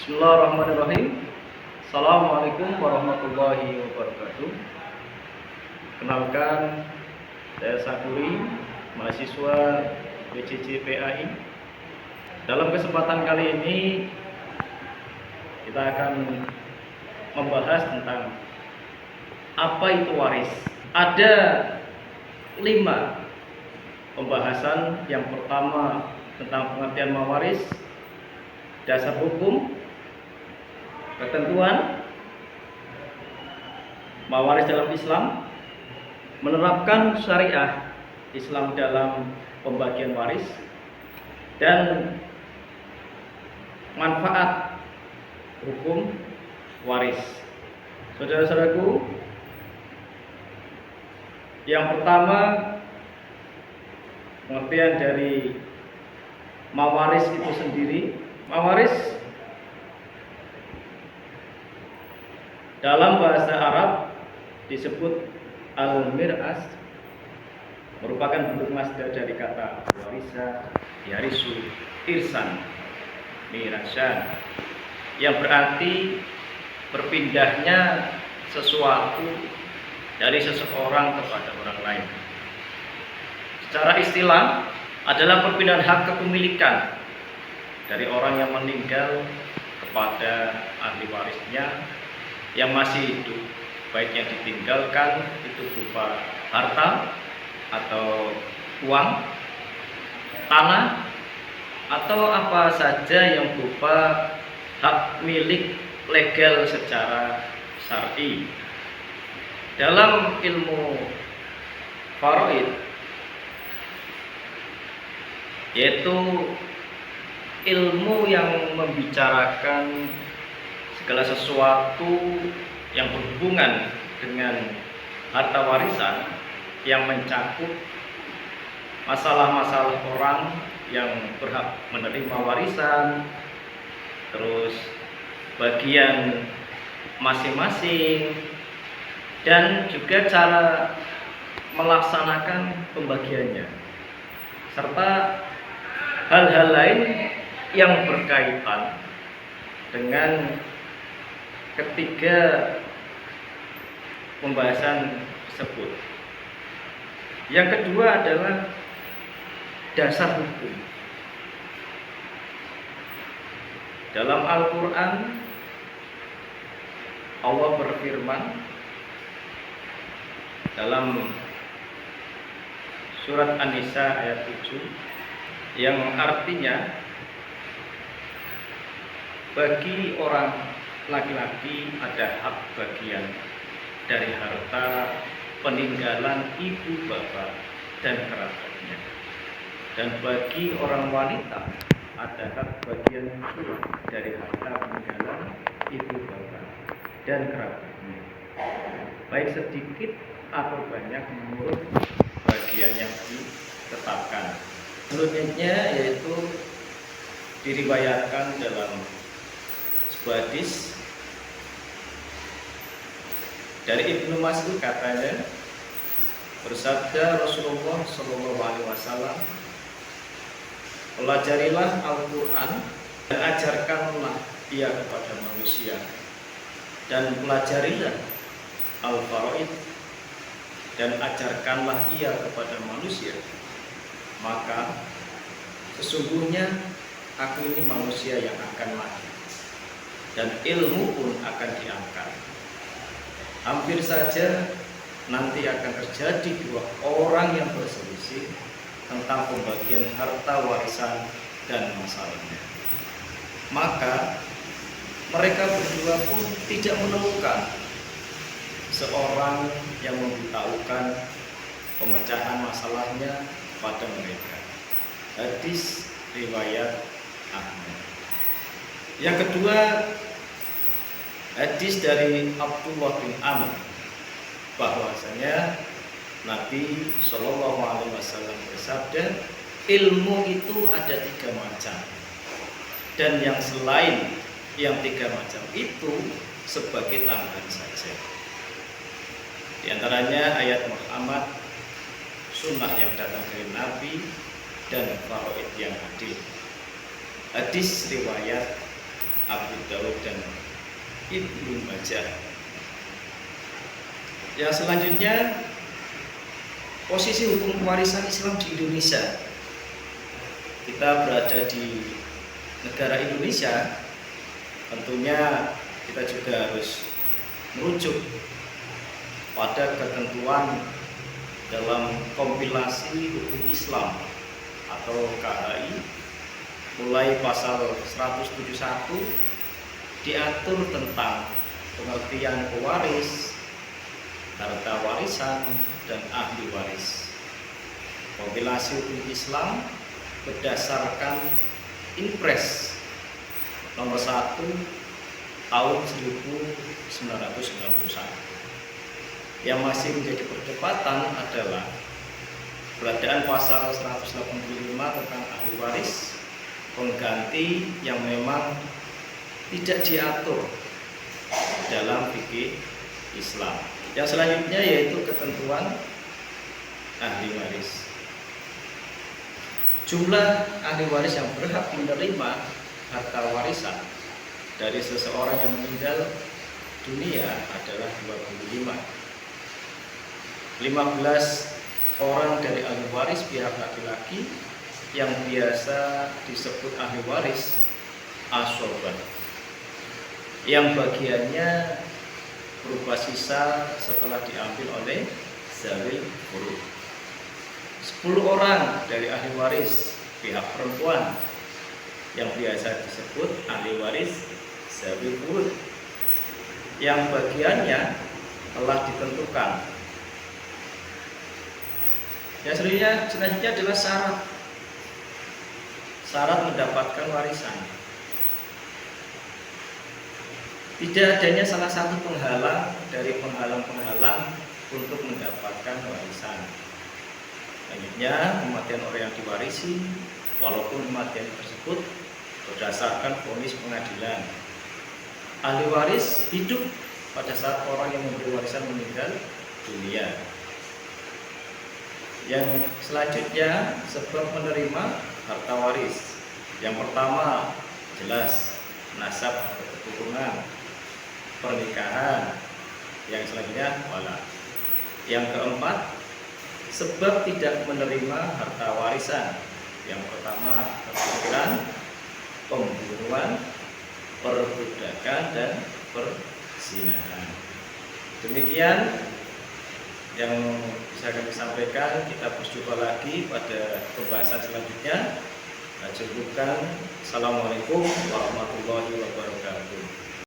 Bismillahirrahmanirrahim. Assalamualaikum warahmatullahi wabarakatuh. Kenalkan, saya Sakuri, mahasiswa BCC PAI. Dalam kesempatan kali ini kita akan membahas tentang apa itu waris. Ada 5 pembahasan. Yang pertama tentang pengertian mewaris, dasar hukum, ketentuan mewaris dalam Islam, menerapkan syariah Islam dalam pembagian waris, dan manfaat hukum waris. Saudara-saudaraku, yang pertama, pengertian dari mawaris itu sendiri. Mawaris dalam bahasa Arab disebut al-mir'as, merupakan bentuk masdar dari kata warisa, yarisu, irsan, mirasan, yang berarti berpindahnya sesuatu dari seseorang kepada orang lain. Secara istilah adalah perpindahan hak kepemilikan dari orang yang meninggal kepada ahli warisnya yang masih hidup, baik yang ditinggalkan itu berupa harta atau uang, tanah, atau apa saja yang berupa hak milik legal secara syar'i. Dalam ilmu faraid, yaitu ilmu yang membicarakan segala sesuatu yang berhubungan dengan harta warisan, yang mencakup masalah-masalah orang yang berhak menerima warisan, terus bagian masing-masing, dan juga cara melaksanakan pembagiannya, serta hal-hal lain yang berkaitan dengan ketiga pembahasan tersebut. Yang kedua adalah dasar hukum. Dalam Al-Quran, Allah berfirman dalam surat An-Nisa ayat 7, yang artinya bagi orang laki-laki ada hak bagian dari harta peninggalan ibu bapak dan kerabatnya, dan bagi orang wanita ada hak bagian pula dari harta peninggalan ibu bapak dan kerabatnya, baik sedikit atau banyak menurut bagian yang ditetapkan. Selanjutnya yaitu diriwayatkan dalam sebuah hadis dari Ibnu Mas'ud, katanya, bersabda Rasulullah SAW, pelajarilah Al-Quran dan ajarkanlah ia kepada manusia, dan pelajarilah Al-Faraid dan ajarkanlah ia kepada manusia, maka sesungguhnya aku ini manusia yang akan mati, dan ilmu pun akan diangkat. Hampir saja nanti akan terjadi 2 orang yang berselisih tentang pembagian harta warisan dan masalahnya. Maka mereka berdua pun tidak menemukan seorang yang memberitahukan pemecahan masalahnya pada mereka. Hadis riwayat Ahmad. Yang kedua, hadis dari Abdullah bin Amr, bahwasanya Nabi Shallallahu Alaihi Wasallam bersabda, ilmu itu ada 3 macam, dan yang selain yang 3 macam itu sebagai tambahan saja. Di antaranya ayat Muhammad, sunnah yang datang dari Nabi, dan faraid yang adil. Hadis riwayat Abu Dawud Ibnu Majah. Yang selanjutnya, posisi hukum pewarisan Islam di Indonesia. Kita berada di negara Indonesia, tentunya kita juga harus merujuk pada ketentuan dalam kompilasi hukum Islam atau KHI, mulai pasal 171 diatur tentang pengertian pewaris, harta warisan, dan ahli waris. Kompilasi hukum Islam berdasarkan Impres nomor 1 tahun 1991. Yang masih menjadi perdebatan adalah keberadaan pasal 185 tentang ahli waris pengganti yang memang tidak diatur dalam fikih Islam. Yang selanjutnya yaitu ketentuan ahli waris. Jumlah ahli waris yang berhak menerima harta warisan dari seseorang yang meninggal dunia adalah 25. 15 orang dari ahli waris pihak laki-laki yang biasa disebut ahli waris asobah, yang bagiannya berupa sisa setelah diambil oleh zawil furud. 10 orang dari ahli waris pihak perempuan yang biasa disebut ahli waris zawil furud, yang bagiannya telah ditentukan. Yang selanjutnya adalah syarat mendapatkan warisan. Tidak adanya salah satu penghalang dari penghalang-penghalang untuk mendapatkan warisan. Selanjutnya, kematian orang yang diwarisi, walaupun kematian tersebut berdasarkan vonis pengadilan. Ahli waris hidup pada saat orang yang memberi warisan meninggal dunia. Yang selanjutnya, sebab menerima harta waris. Yang pertama, jelas nasab atau keturunan, pernikahan. Yang selanjutnya, wala. Yang keempat, sebab tidak menerima harta warisan. Yang pertama, keturunan, pembunuhan, perbudakan, dan perzinahan. Demikian yang bisa kami sampaikan. Kita berjumpa lagi pada pembahasan selanjutnya. Assalamualaikum warahmatullahi wabarakatuh.